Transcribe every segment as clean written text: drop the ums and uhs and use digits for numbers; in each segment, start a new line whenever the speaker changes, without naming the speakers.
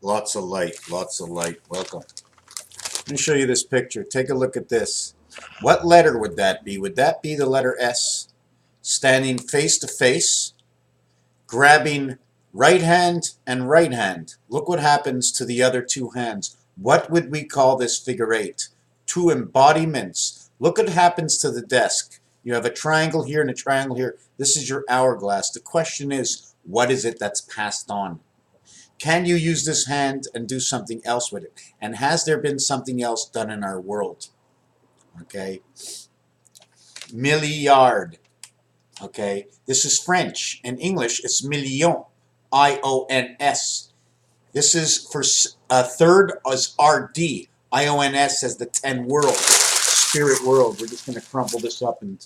Lots of light, lots of light. Welcome. Let me show you this picture. Take a look at this. What letter would that be? Would that be the letter S? Standing face to face, grabbing right hand and right hand. Look what happens to the other two hands. What would we call this figure eight? Two embodiments. Look what happens to the desk. You have a triangle here and a triangle here. This is your hourglass. The question is, what is it that's passed on? Can you use this hand and do something else with it? And has there been something else done in our world? Okay. Milliard. Okay. This is French. In English, it's million. I-O-N-S. This is for third as R-D. I-O-N-S as the 10 world. Spirit world. We're just going to crumple this up and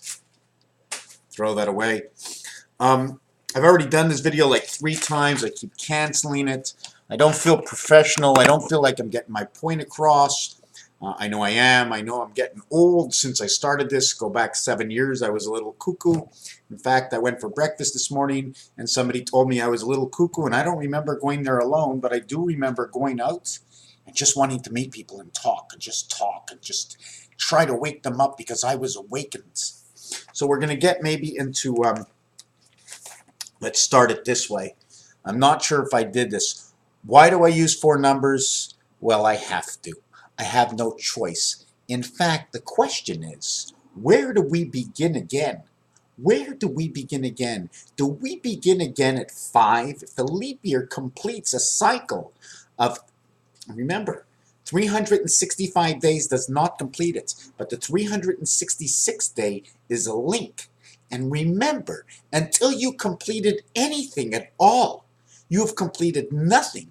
throw that away. I've already done this video like 3 times. I keep canceling it. I don't feel professional. I don't feel like I'm getting my point across. I know I am. I know I'm getting old since I started this. Go back 7 years. I was a little cuckoo. In fact, I went for breakfast this morning and somebody told me I was a little cuckoo, and I don't remember going there alone, but I do remember going out and just wanting to meet people and talk and just try to wake them up because I was awakened. So we're going to get maybe into... let's start it this way. I'm not sure if I did this. Why do I use 4 numbers? Well, I have to. I have no choice. In fact, the question is, where do we begin again? Where do we begin again? Do we begin again at 5? If the leap year completes a cycle of, remember, 365 days does not complete it, but the 366th day is a link. And remember, until you completed anything at all, you have completed nothing.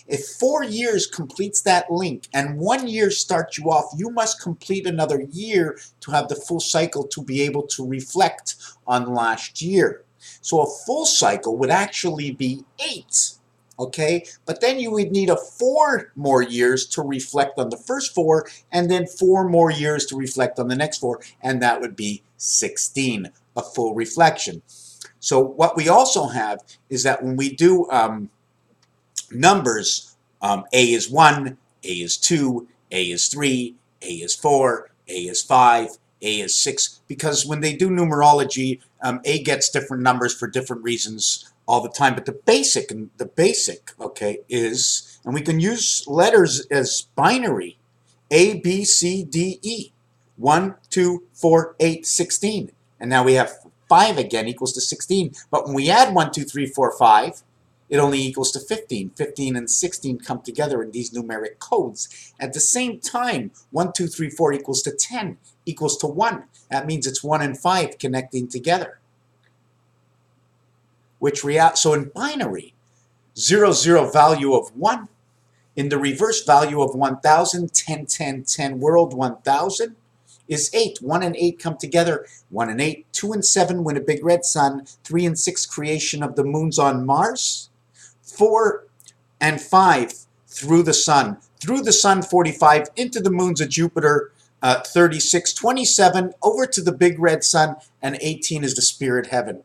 If 4 years completes that link and 1 year starts you off, you must complete another year to have the full cycle to be able to reflect on last year. So a full cycle would actually be 8. Okay, but then you would need 4 more years to reflect on the first 4, and then 4 more years to reflect on the next 4, and that would be 16, a full reflection. So what we also have is that when we do numbers, A is 1, A is 2, A is 3, A is 4, A is 5, A is 6, because when they do numerology, A gets different numbers for different reasons all the time, but the basic, okay, is, and we can use letters as binary, A, B, C, D, E, 1, 2, 4, 8, 16, and now we have 5 again equals to 16, but when we add 1, 2, 3, 4, 5, it only equals to 15. 15 and 16 come together in these numeric codes. At the same time, 1, 2, 3, 4 equals to 10, equals to 1. That means it's 1 and 5 connecting together. So in binary, 0, 0 value of 1. In the reverse value of 1000, 10, 10, 10 world 1000 is 8. 1 and 8 come together. 1 and 8, 2 and 7 win a big red sun. 3 and 6 creation of the moons on Mars. 4 and 5 through the sun. Through the sun 45 into the moons of Jupiter 36. 27 over to the big red sun, and 18 is the spirit heaven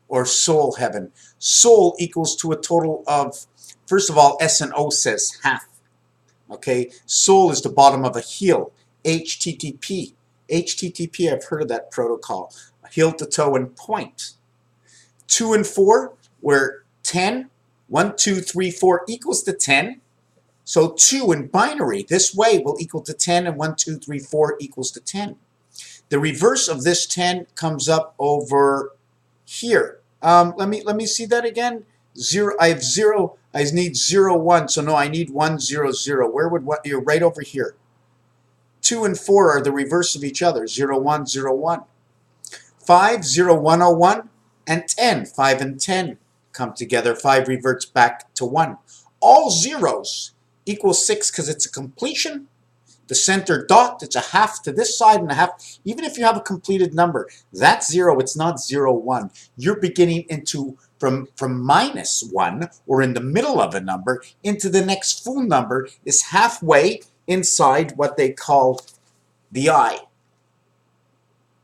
or soul heaven. Soul equals to a total of, first of all, S and O says half. Okay, soul is the bottom of a heel. HTTP. HTTP, I've heard of that protocol. Heel to toe and point. 2 and 4, where 10, 1, 2, 3, 4 equals to 10. So 2 in binary this way will equal to 10, and 1, 2, 3, 4 equals to 10. The reverse of this 10 comes up over here. Let me see that again. 0. I have 0. I need 0, 1. So no, I need 1, 0, 0. Where would what? You're right over here. 2 and 4 are the reverse of each other. 0, 1, 0, 1. 5, 0, 1, 0, 1, and 10. 5 and 10 come together. 5 reverts back to 1. All zeros equal 6 because it's a completion. The center dot, it's a half to this side and a half. Even if you have a completed number, that's 0. It's not 0, 1. You're beginning into from -1, or in the middle of a number, into the next full number is halfway inside what they call the eye,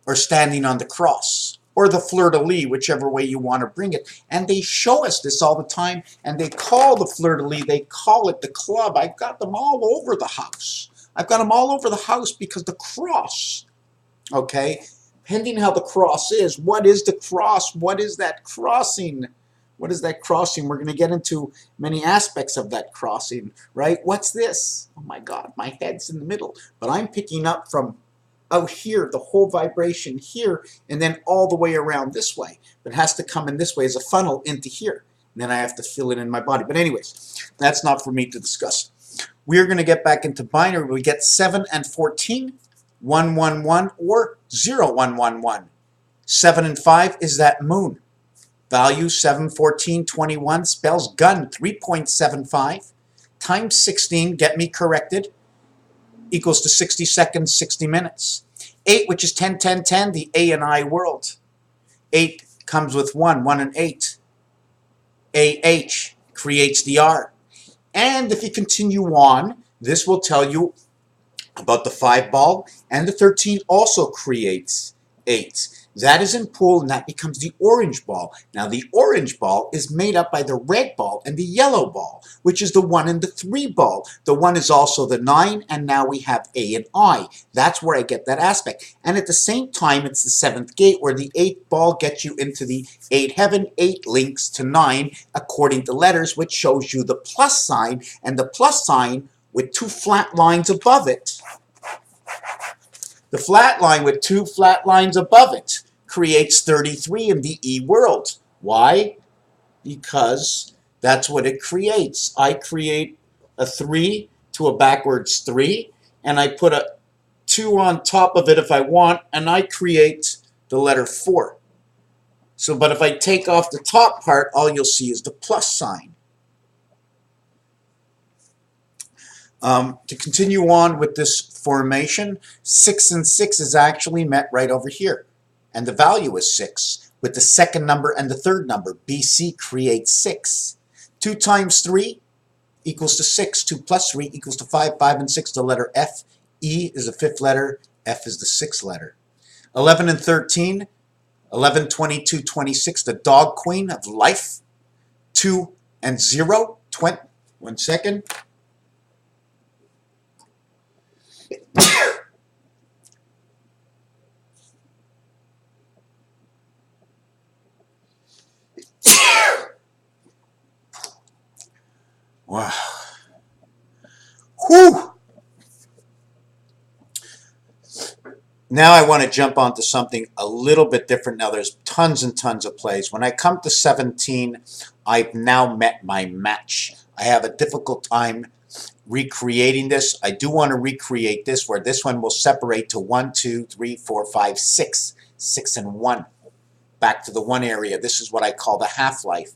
or standing on the cross. or the fleur-de-lis, whichever way you want to bring it. And they show us this all the time, and they call the fleur-de-lis, they call it the club. I've got them all over the house. I've got them all over the house because the cross, okay, depending how the cross is, what is the cross? What is that crossing? What is that crossing? We're going to get into many aspects of that crossing, right? What's this? Oh my God, my head's in the middle. But I'm picking up from out here, the whole vibration here, and then all the way around this way. But it has to come in this way as a funnel into here. And then I have to fill it in my body. But anyways, that's not for me to discuss. We're going to get back into binary. We get 7 and 14, 1, 1, 1, or 0, 1, 1, 1. 7 and 5 is that moon. Value 7, 14, 21 spells gun 3.75 times 16, get me corrected, equals to 60 seconds, 60 minutes. 8, which is 10, 10, 10, the A and I world. 8 comes with 1, 1 and 8. AH creates the R. And if you continue on, this will tell you about the 5 ball, and the 13 also creates 8. That is in pool, and that becomes the orange ball. Now, the orange ball is made up by the red ball and the yellow ball, which is the 1 and the 3 ball. The 1 is also the 9, and now we have A and I. That's where I get that aspect. And at the same time, it's the 7th gate, where the 8th ball gets you into the 8 heaven. 8 links to 9 according to letters, which shows you the plus sign, and the plus sign with 2 flat lines above it. The flat line with 2 flat lines above it creates 33 in the E world. Why? Because that's what it creates. I create a 3 to a backwards 3, and I put a 2 on top of it if I want, and I create the letter 4. So, but if I take off the top part, all you'll see is the plus sign. To continue on with this formation, 6 and 6 is actually met right over here. And the value is 6. With the second number and the third number, BC creates 6. 2 times 3 equals to 6. 2 plus 3 equals to 5. 5 and 6, the letter F. E is the 5th letter. F is the 6th letter. 11 and 13, 11, 22, 26, the dog queen of life. 2 and 0, 20, 1 second. Wow. Whew. Now I want to jump onto something a little bit different. Now there's tons and tons of plays. When I come to 17, I've now met my match. I have a difficult time recreating this. I do want to recreate this where this one will separate to 1, 2, 3, 4, 5, 6. 6 and 1. Back to the 1 area. This is what I call the half-life.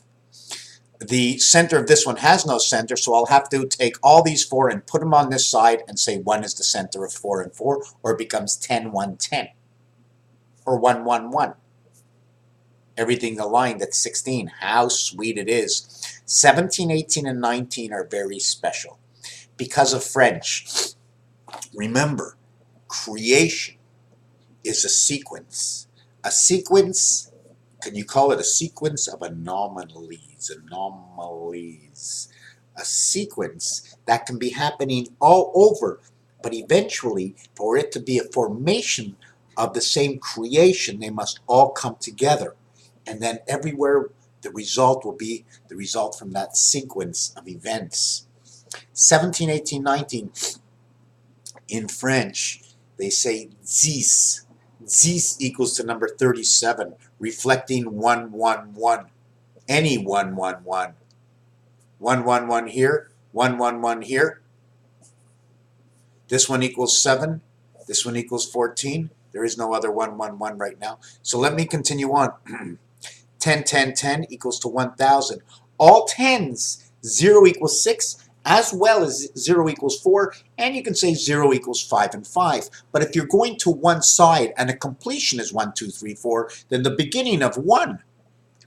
The center of this one has no center, so I'll have to take all these 4 and put them on this side and say 1 is the center of 4 and 4, or it becomes 10, 1, 10, or 1, 1, 1. Everything aligned at 16. How sweet it is. 17, 18, and 19 are very special because of French. Remember, creation is a sequence. A sequence, can you call it a sequence of anomalies? Anomalies. A sequence that can be happening all over, but eventually, for it to be a formation of the same creation, they must all come together. And then everywhere, the result will be the result from that sequence of events. 17, 18, 19. In French, they say 10. 10 equals to number 37, reflecting 1, 1, 1. Any 1, 1, 1. 1, 1, 1 here, 1, 1, 1 here. This one equals 7. This one equals 14. There is no other 1, 1, 1 right now. So let me continue on. 10, 10, 10 equals to 1,000. All 10s, 0 equals 6, as well as 0 equals 4, and you can say 0 equals 5 and 5. But if you're going to one side and a completion is 1, 2, 3, 4, then the beginning of 1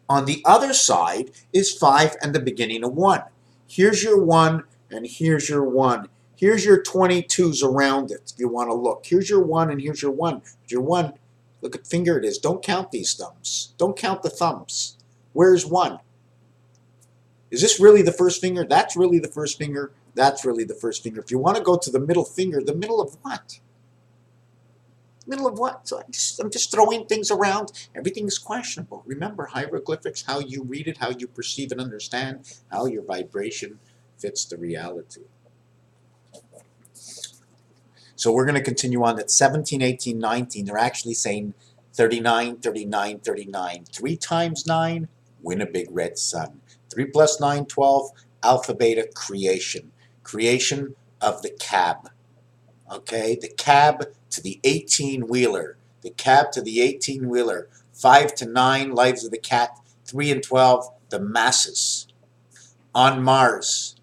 on the other side is 5 and the beginning of 1. Here's your 1 and here's your 1. Here's your 22s around it if you want to look. Here's your 1 and here's your 1. Your 1 Look at finger it is. Don't count these thumbs. Don't count the thumbs. Where's 1? Is this really the first finger? That's really the first finger. That's really the first finger. If you want to go to the middle finger, the middle of what? Middle of what? So I'm just throwing things around. Everything is questionable. Remember, hieroglyphics, how you read it, how you perceive and understand, how your vibration fits the reality. So we're going to continue on at 17, 18, 19. They're actually saying 39, 39, 39. 3 times 9, win a big red sun. 3 plus 9, 12, alpha beta creation. Creation of the cab. Okay, the cab to the 18-wheeler. The cab to the 18-wheeler. 5 to 9, lives of the cat. 3 and 12, the masses. On Mars.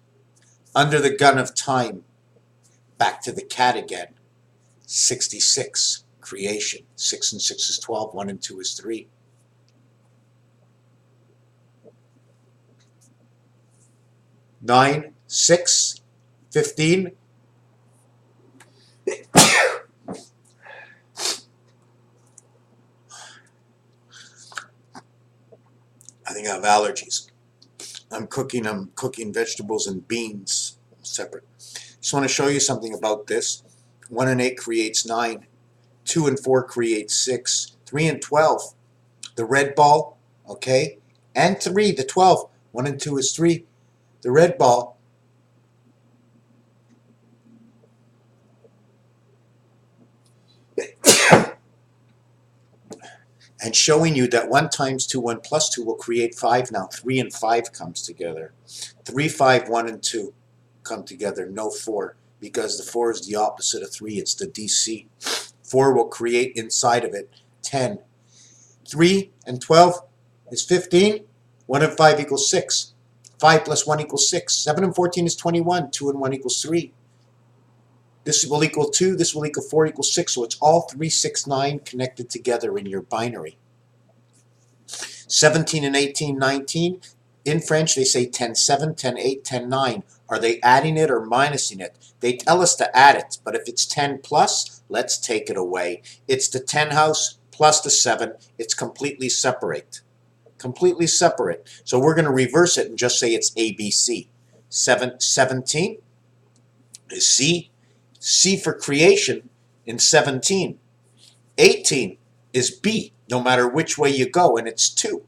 Under the gun of time. Back to the cat again. 66, creation. 6 and 6 is 12, 1 and 2 is 3. 9, 6, 15. I think I have allergies. I'm cooking vegetables and beans separate. Just want to show you something about this. 1 and 8 creates 9. 2 and 4 creates 6. 3 and 12, the red ball, okay? And 3, the 12. 1 and 2 is 3. The red ball. And showing you that 1 times 2, 1 plus 2 will create 5 now. 3 and 5 comes together. 3, 5, 1 and 2 come together. No 4, because the 4 is the opposite of 3. It's the DC. 4 will create inside of it 10. 3 and 12 is 15. 1 and 5 equals 6. 5 plus 1 equals 6. 7 and 14 is 21. 2 and 1 equals 3. This will equal 2. This will equal 4 equals 6. So it's all 3, 6, 9 connected together in your binary. 17 and 18, 19. In French, they say 10, 7, 10, 8, 10, 9. Are they adding it or minusing it? They tell us to add it. But if it's 10 plus, let's take it away. It's the 10 house plus the 7. It's completely separate. Completely separate. So we're going to reverse it and just say it's ABC. 17 is C. C for creation in 17. 18 is B, no matter which way you go, and it's 2.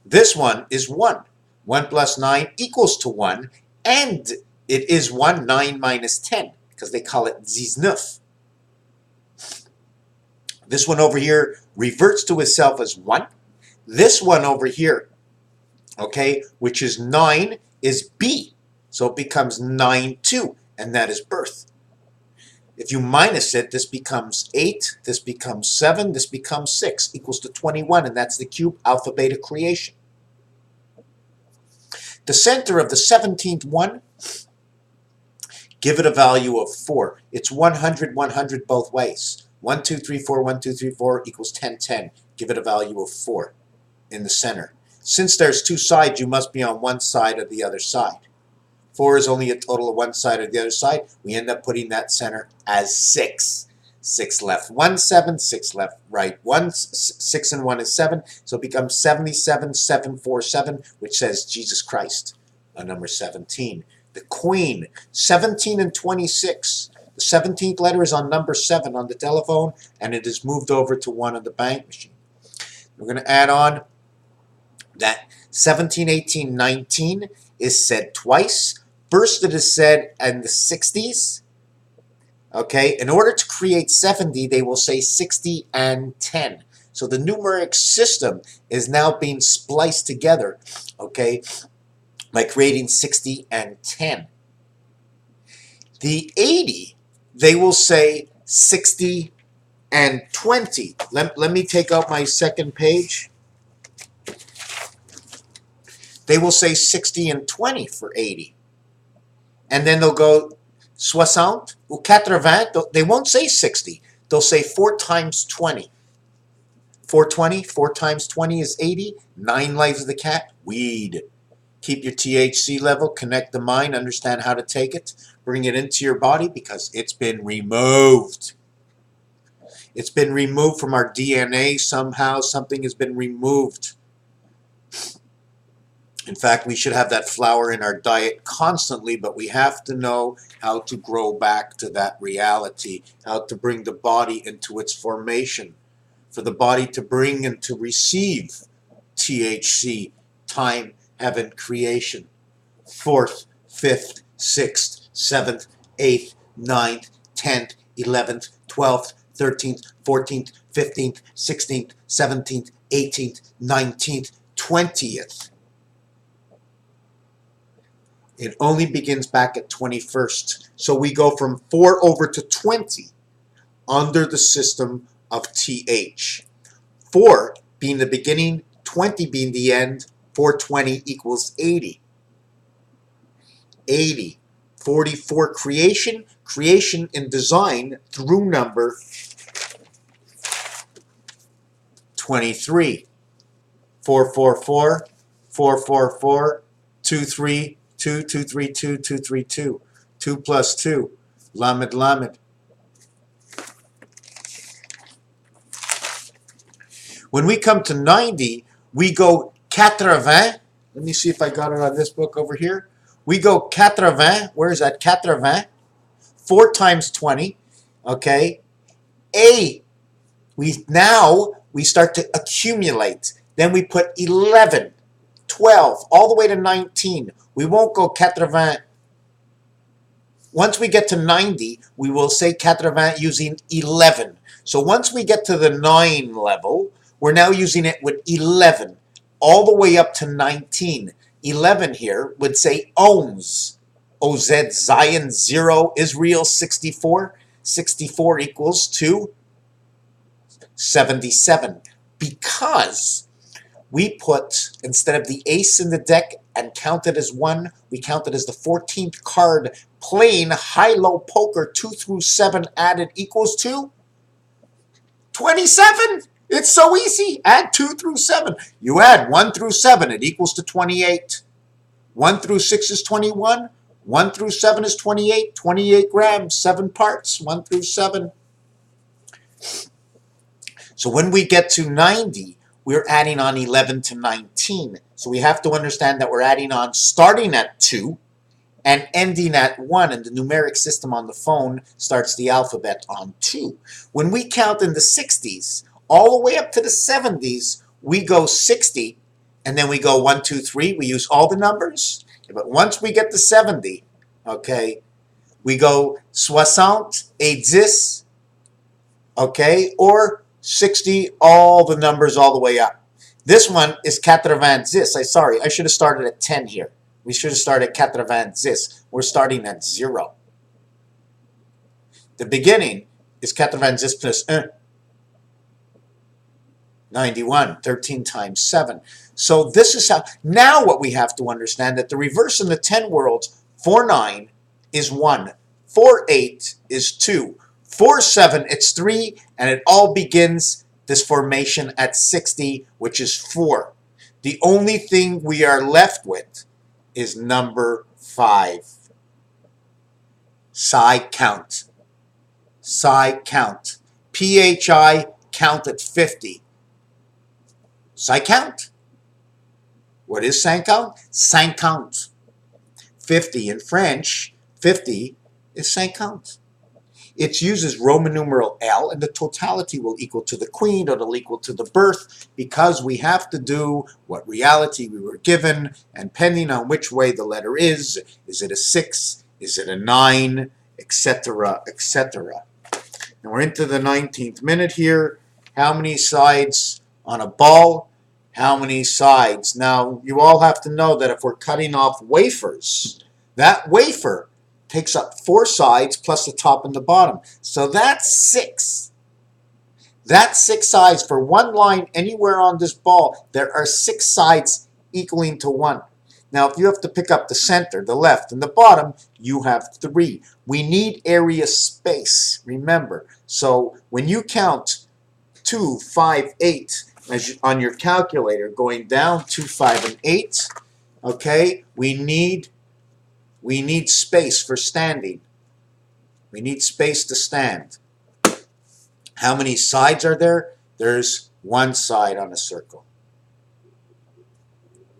This one is 1. 1 plus 9 equals to 1, and it is 1, 9 minus 10, because they call it 19. This one over here reverts to itself as 1. This one over here, okay, which is 9, is B. So it becomes 9, 2, and that is birth. If you minus it, this becomes 8, this becomes 7, this becomes 6, equals to 21, and that's the cube alpha beta creation. The center of the 17th one, give it a value of 4. It's 100, 100 both ways. 1, 2, 3, 4, 1, 2, 3, 4 equals 10, 10. Give it a value of 4 in the center. Since there's 2 sides, you must be on one side or the other side. 4 is only a total of one side or the other side. We end up putting that center as 6. 6 left, 1, 7, 6 left, right, 1, 6 and 1 is 7. So it becomes 77, 7, 4, 7, which says Jesus Christ, on number 17. The Queen, 17 and 26. The 17th letter is on number 7 on the telephone, and it is moved over to 1 on the bank machine. We're going to add on that 17, 18, 19 is said twice. First it is said in the 60s. Okay, in order to create 70, they will say 60 and 10. So the numeric system is now being spliced together, okay, by creating 60 and 10. The 80, they will say 60 and 20. Let me take out my second page. They will say 60 and 20 for 80. And then they'll go 60 ou 80. They won't say 60. They'll say 4 times 20. 420, 4 times 20 is 80. 9 lives of the cat, weed. Keep your THC level, connect the mind, understand how to take it, bring it into your body because it's been removed. It's been removed from our DNA somehow. Something has been removed. In fact, we should have that flour in our diet constantly, but we have to know how to grow back to that reality, how to bring the body into its formation, for the body to bring and to receive THC, time, heaven, creation. 4th, 5th, 6th, 7th, 8th, 9th, 10th, 11th, 12th, 13th, 14th, 15th, 16th, 17th, 18th, 19th, 20th. It only begins back at 21st. So we go from 4 over to 20 under the system of TH. 4 being the beginning, 20 being the end, 420 equals 80. 80. 44 creation, creation in design through number 23. 444, 444, 23, 2, 232, 232. 2 plus 2. Lamed, lamed. When we come to 90, we go 80. Let me see if I got it on this book over here. We go 80. Where is that? 80. 4 times 20. Okay. Now we start to accumulate. Then we put 11, 12, all the way to 19. We won't go 80. Once we get to 90, we will say 80 using 11. So once we get to the 9 level, we're now using it with 11, all the way up to 19. 11 here would say ohms. OZ, Zion, 0, Israel, 64. 64 equals to 77. Because we put, instead of the ace in the deck and count it as 1, we count it as the 14th card. Plain high-low poker, 2 through 7 added equals to 27. It's so easy. Add 2 through 7. You add 1 through 7, it equals to 28. 1 through 6 is 21. 1 through 7 is 28. 28 grams, 7 parts, 1 through 7. So when we get to 90, we're adding on 11 to 19. So we have to understand that we're adding on starting at 2 and ending at 1. And the numeric system on the phone starts the alphabet on 2. When we count in the 60s, all the way up to the 70s, we go 60, and then we go 1, 2, 3. We use all the numbers. But once we get to 70, okay, we go 60, 80, okay, or 60, all the numbers all the way up. This one is 90. Sorry, I should have started at 10 here. We should have started at 90. We're starting at 0. The beginning is 90 plus 1. 91, 13 times 7. So this is how, now what we have to understand, that the reverse in the 10 worlds, 4-9 is 1, 4-8 is 2, 4-7 it's 3, and it all begins this formation at 60, which is 4. The only thing we are left with is number 5. Psi count. Psi count. PHI count at 50. Psi count. What is psi count? 50. 50 in French, 50 is 50. It uses Roman numeral L, and the totality will equal to the queen, or it'll equal to the birth, because we have to do what reality we were given, and depending on which way the letter is it a 6, is it a 9, etc., etc. And we're into the 19th minute here. How many sides on a ball? How many sides? Now, you all have to know that if we're cutting off wafers, that wafer takes up 4 sides plus the top and the bottom. So that's 6. That's 6 sides. For one line anywhere on this ball, there are 6 sides equaling to 1. Now, if you have to pick up the center, the left, and the bottom, you have 3. We need area space, remember. So when you count 2, 5, 8, on your calculator, going down 2, 5, and 8, okay, we need space for standing. We need space to stand. How many sides are there? There's one side on a circle.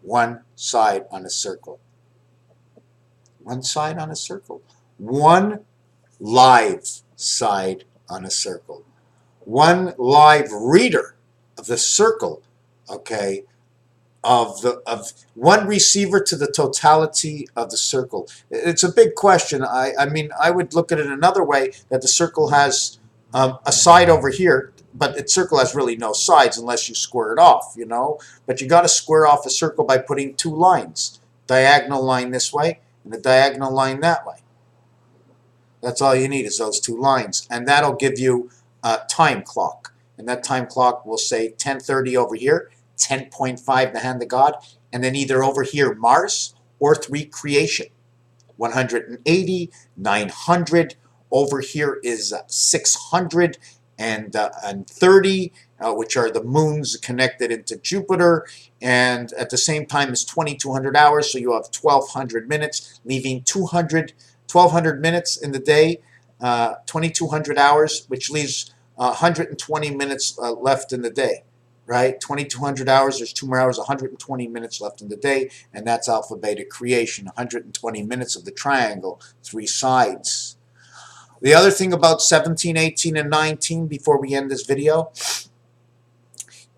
One side on a circle. One side on a circle. One live side on a circle. One live reader of the circle, okay, of one receiver to the totality of the circle. It's a big question. I mean, I would look at it another way, that the circle has a side over here, but its circle has really no sides unless you square it off, you know. But you got to square off a circle by putting two lines, diagonal line this way and a diagonal line that way. That's all you need is those two lines, and that'll give you a time clock. And that time clock will say 10:30 over here, 10.5 the hand of God, and then either over here Mars or 3 creation. 180, 900. Over here is 600 and 30, which are the moons connected into Jupiter. And at the same time is 2200 hours, so you have 1200 minutes, leaving 1200 minutes in the day, 2200 hours, which leaves 120 minutes left in the day, right? 2200 hours, there's 2 more hours, 120 minutes left in the day, and that's alpha beta creation, 120 minutes of the triangle, 3 sides. The other thing about 17, 18, and 19 before we end this video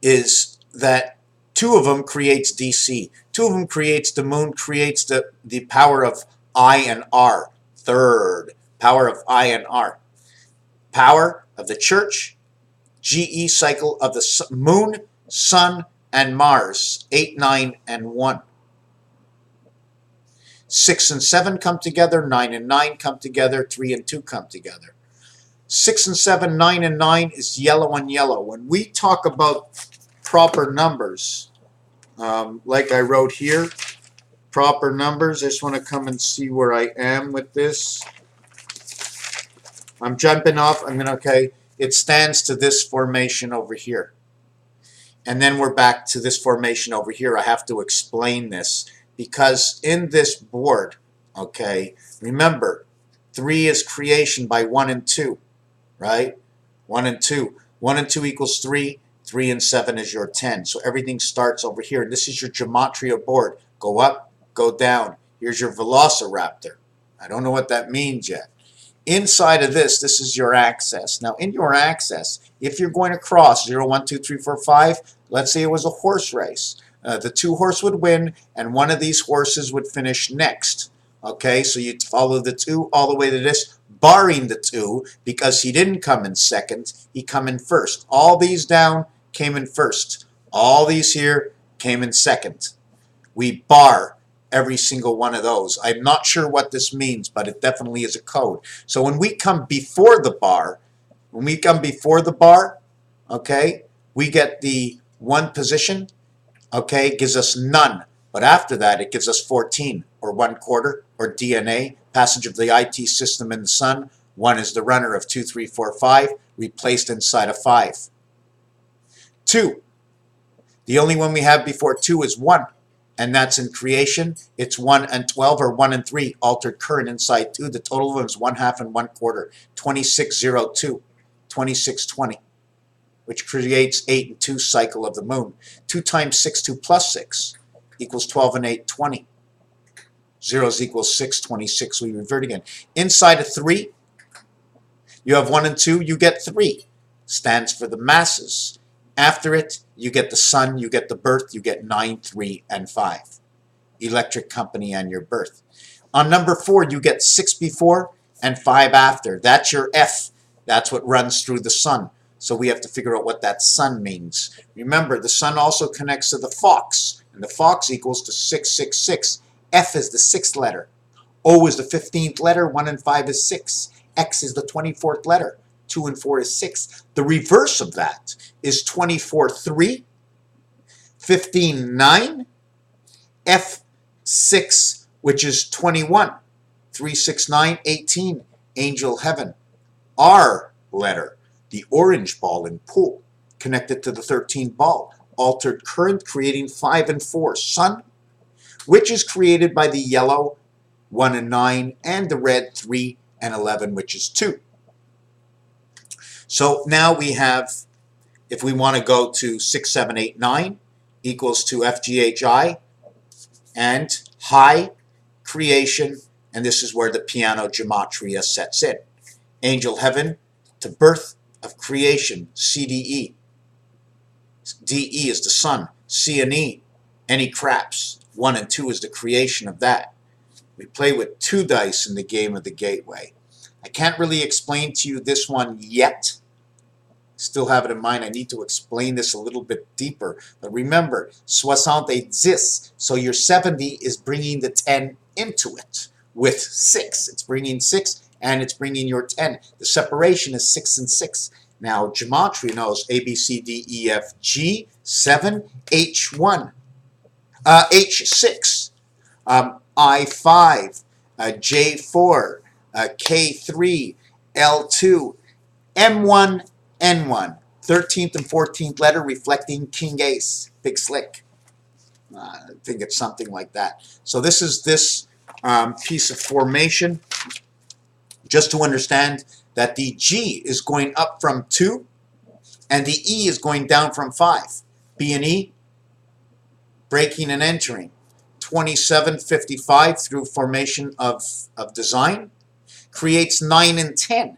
is that 2 of them creates DC. 2 of them creates the moon, creates the power of I and R. Third, power of I and R. Power of the church, GE cycle of the moon, sun, and Mars, 8, 9, and 1. 6 and 7 come together, 9 and 9 come together, 3 and 2 come together. 6 and 7, 9 and 9 is yellow on yellow. When we talk about proper numbers, like I wrote here, proper numbers, I just want to come and see where I am with this. I'm jumping off, okay, it stands to this formation over here. And then we're back to this formation over here. I have to explain this. Because in this board, okay, remember, 3 is creation by 1 and 2, right? 1 and 2. 1 and 2 equals 3. 3 and 7 is your 10. So everything starts over here. And this is your gematria board. Go up, go down. Here's your velociraptor. I don't know what that means yet. Inside of this is your axis. Now, in your axis, if you're going to cross 0, 1, 2, 3, 4, 5, let's say it was a horse race. The 2 horse would win, and one of these horses would finish next. Okay, so you follow the 2 all the way to this, barring the 2, because he didn't come in second, he come in first. All these down came in first. All these here came in second. We bar every single one of those. I'm not sure what this means, but it definitely is a code. So when we come before the bar, okay, we get the 1 position. Okay, gives us none, but after that it gives us 14 or 1/4 or DNA, passage of the IT system in the sun. 1 is the runner of 2, 3, 4, 5, replaced inside of 5. 2, the only one we have before 2 is 1, and that's in creation. It's 1 and 12 or 1 and 3, altered current inside 2. The total of them is 1/2 and 1/4, 2602, 2620. Which creates 8 and 2 cycle of the moon. 2 times 6, 2 plus 6 equals 12 and 8, 20. Zeros equals 6, 26. We revert again. Inside of 3, you have 1 and 2, you get 3. Stands for the masses. After it, you get the sun, you get the birth, you get 9, 3, and 5. Electric company and your birth. On number 4, you get 6 before and 5 after. That's your F. That's what runs through the sun. So we have to figure out what that sun means. Remember, the sun also connects to the fox, and the fox equals to 666. F is the 6th letter. O is the 15th letter. 1 and 5 is 6. X is the 24th letter. 2 and 4 is 6. The reverse of that is 24, 3, 15, 9, F6, which is 21, 3, 6, 9, 18, angel heaven. R letter. The orange ball in pool, connected to the 13th ball, altered current, creating 5 and 4, sun, which is created by the yellow, 1 and 9, and the red, 3 and 11, which is 2. So now we have, if we want to go to 6, 7, 8, 9 equals to FGHI and high creation, and this is where the piano gematria sets in. Angel heaven to birth of creation, CDE. DE is the sun, C and E, any craps. 1 and 2 is the creation of that. We play with 2 dice in the game of the gateway. I can't really explain to you this one yet. Still have it in mind. I need to explain this a little bit deeper. But remember, 60 exists, so your 70 is bringing the 10 into it. With 6, it's bringing 6 and it's bringing your 10. The separation is 6 and 6. Now, gematria knows A, B, C, D, E, F, G, 7, H1, H6, I5, J4, K3, L2, M1, N1. 13th and 14th letter reflecting King Ace, Big Slick. I think it's something like that. So this is this piece of formation. Just to understand that the G is going up from 2 and the E is going down from 5. B and E, breaking and entering. 2755 through formation of design creates 9 and 10.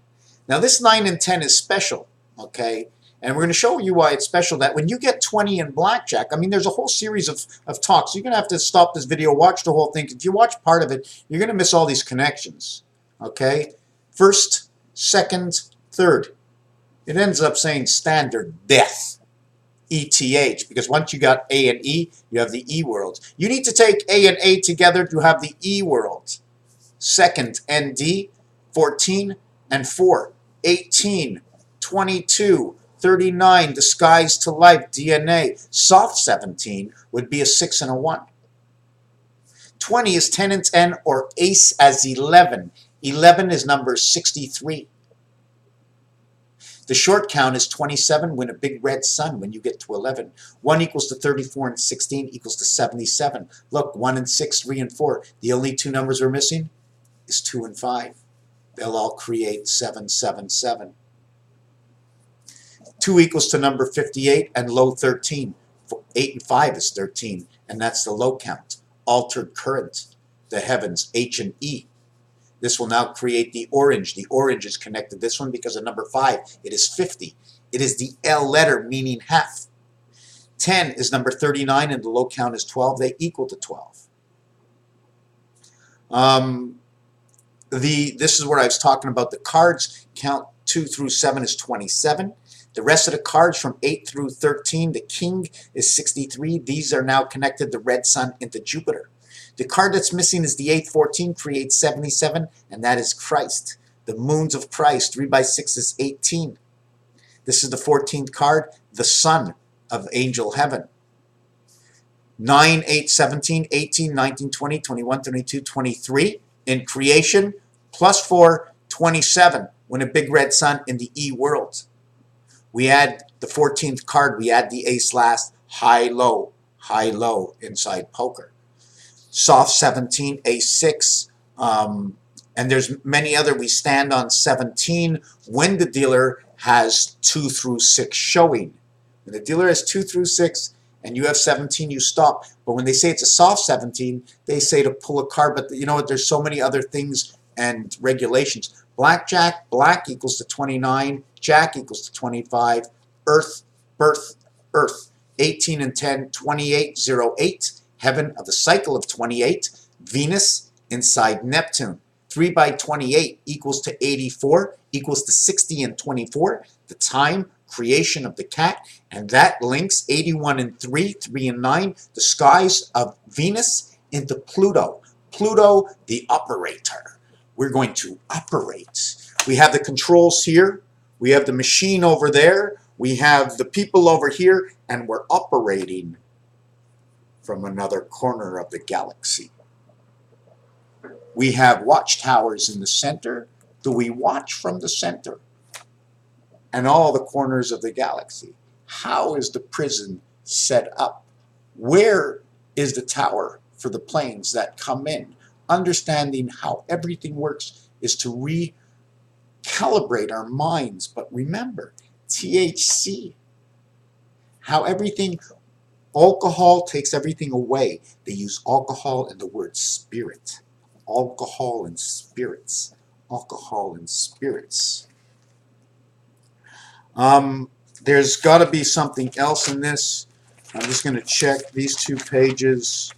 Now this 9 and 10 is special, okay? And we're going to show you why it's special, that when you get 20 in blackjack, I mean, there's a whole series of talks. You're going to have to stop this video, watch the whole thing. If you watch part of it, you're going to miss all these connections, okay? First, second, third. It ends up saying standard death, ETH, because once you got A and E, you have the E world. You need to take A and A together to have the E world. Second, ND, 14 and 4, 18, 22, 39, disguised to life, DNA. Soft 17 would be a 6 and a 1. 20 is 10 and 10, or ace as 11. 11 is number 63. The short count is 27, win a big red sun when you get to 11. 1 equals to 34 and 16 equals to 77. Look, 1 and 6, 3 and 4. The only 2 numbers we're missing is 2 and 5. They'll all create 777. 2 equals to number 58 and low 13. 8 and 5 is 13, and that's the low count. Altered current, the heavens, H and E. This will now create the orange. The orange is connected to this one because of number 5. It is 50. It is the L letter, meaning half. 10 is number 39, and the low count is 12. They equal to 12. This is where I was talking about the cards. Count 2 through 7 is 27. The rest of the cards from 8 through 13, the king is 63. These are now connected, the red sun into Jupiter. The card that's missing is the 814, creates 77, and that is Christ. The moons of Christ, 3 by 6 is 18. This is the 14th card, the sun of angel heaven. 9, 8, 17, 18, 19, 20, 21, 22, 23 in creation, plus 4, 27, when a big red sun in the E world. We add the 14th card, we add the ace last, high, low inside poker. Soft 17, ace 6, and there's many other. We stand on 17 when the dealer has 2 through 6 showing. When the dealer has 2 through 6 and you have 17, you stop. But when they say it's a soft 17, they say to pull a card, but you know what, there's so many other things and regulations. Blackjack, black equals to 29, jack equals to 25, earth, birth, earth, 18 and 10, 28, 0, 8, heaven of the cycle of 28, Venus inside Neptune, 3 by 28 equals to 84, equals to 60 and 24, the time, creation of the cat, and that links 81 and 3, 3 and 9, the skies of Venus into Pluto. Pluto, the operator. We're going to operate. We have the controls here. We have the machine over there. We have the people over here. And we're operating from another corner of the galaxy. We have watchtowers in the center. Do we watch from the center? And all the corners of the galaxy. How is the prison set up? Where is the tower for the planes that come in? Understanding how everything works is to calibrate our minds. But remember, THC, how everything, alcohol takes everything away. They use alcohol in the word spirit. Alcohol and spirits. Alcohol and spirits. There's got to be something else in this. I'm just going to check these 2 pages.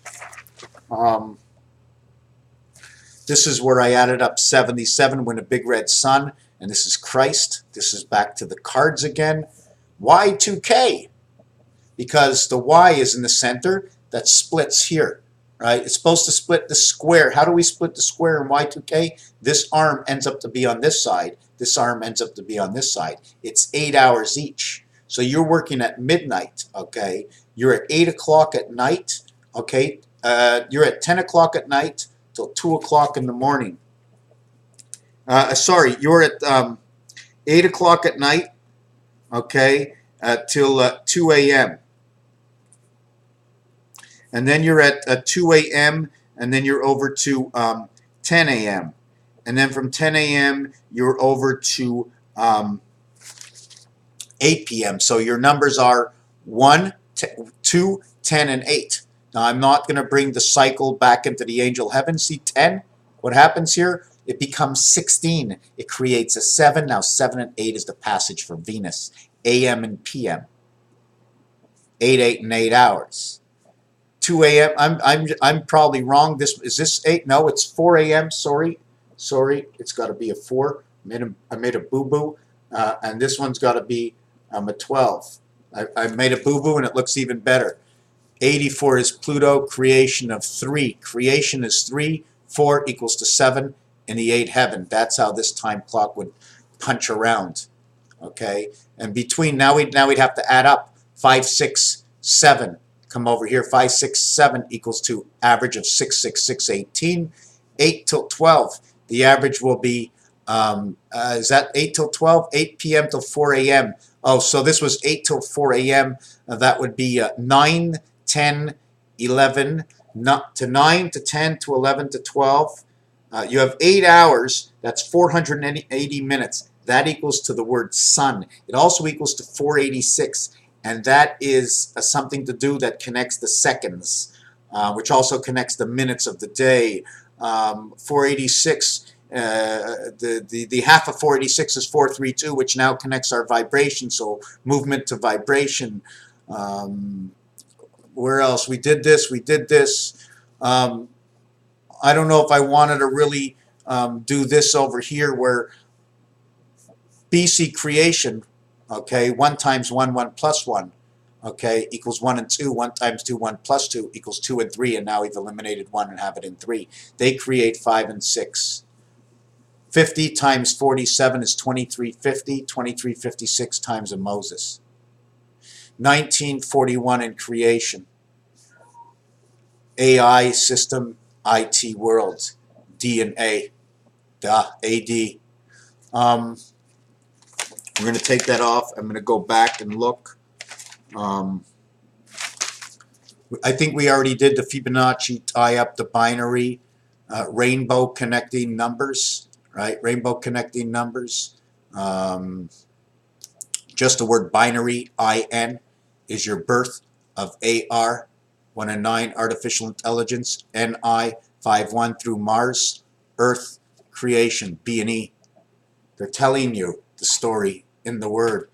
This is where I added up 77 when a big red sun, and this is Christ. This is back to the cards again. Y2K, because the Y is in the center, that splits here, right? It's supposed to split the square. How do we split the square in Y2K? This arm ends up to be on this side. This arm ends up to be on this side. It's 8 hours each. So you're working at midnight, okay? You're at 8 o'clock at night, okay? You're at 10 o'clock at night till 2 o'clock in the morning. Sorry, you're at 8 o'clock at night, okay, till 2 a.m. And then you're at 2 a.m. and then you're over to 10 a.m. And then from 10 a.m. you're over to 8 p.m. So your numbers are 1, 2, 10, and 8. Now I'm not going to bring the cycle back into the angel heaven. See 10? What happens here? It becomes 16. It creates a 7. Now 7 and 8 is the passage for Venus. AM and PM. 8, 8, and 8 hours. 2 a.m. I'm probably wrong. Is this 8? No, it's 4 a.m. Sorry. It's got to be a 4. I made a boo-boo. And this one's got to be a 12. I made a boo-boo and it looks even better. 84 is Pluto, creation of 3. Creation is 3, 4 equals to 7 in the 8 heaven. That's how this time clock would punch around. Okay? And between, now we'd have to add up 5, 6, 7. Come over here, 5, 6, 7 equals to average of 6, 6, 6, 18. 8 till 12. The average will be, is that 8 till 12? 8 p.m. till 4 a.m. Oh, so this was 8 till 4 a.m. That would be 9, 10, 11, to 9, to 10, to 11, to 12. You have 8 hours. That's 480 minutes. That equals to the word sun. It also equals to 486. And that is something to do that connects the seconds, which also connects the minutes of the day. 486, the half of 486 is 432, which now connects our vibration, so movement to vibration. Where else? We did this. I don't know if I wanted to really do this over here where BC creation, okay, 1 times 1, 1 plus 1, okay, equals 1 and 2. 1 times 2, 1 plus 2 equals 2 and 3, and now we've eliminated 1 and have it in 3. They create 5 and 6. 50 times 47 is 2350. 2356 times a Moses. 1941 in creation. AI system, IT world, DNA, AD. We're going to take that off. I'm going to go back and look. I think we already did the Fibonacci tie up the binary rainbow connecting numbers, right? Rainbow connecting numbers. Just the word binary, IN, is your birth of AR, 1 and 9, artificial intelligence, NI, 5-1 through Mars, Earth, creation, B and E. They're telling you the story in the word.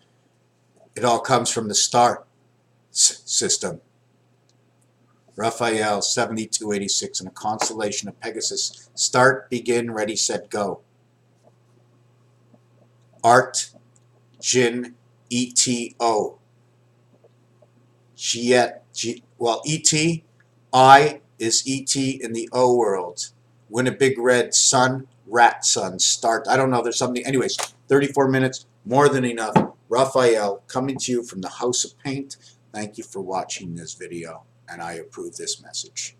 It all comes from the star system. Raphael, 7286, in a constellation of Pegasus. Start, begin, ready, set, go. Art, Jin, ETO. Well, ET, I is ET in the O world. Win a big red sun, rat sun, start. I don't know, there's something. Anyways, 34 minutes, more than enough. Raphael, coming to you from the House of Paint. Thank you for watching this video, and I approve this message.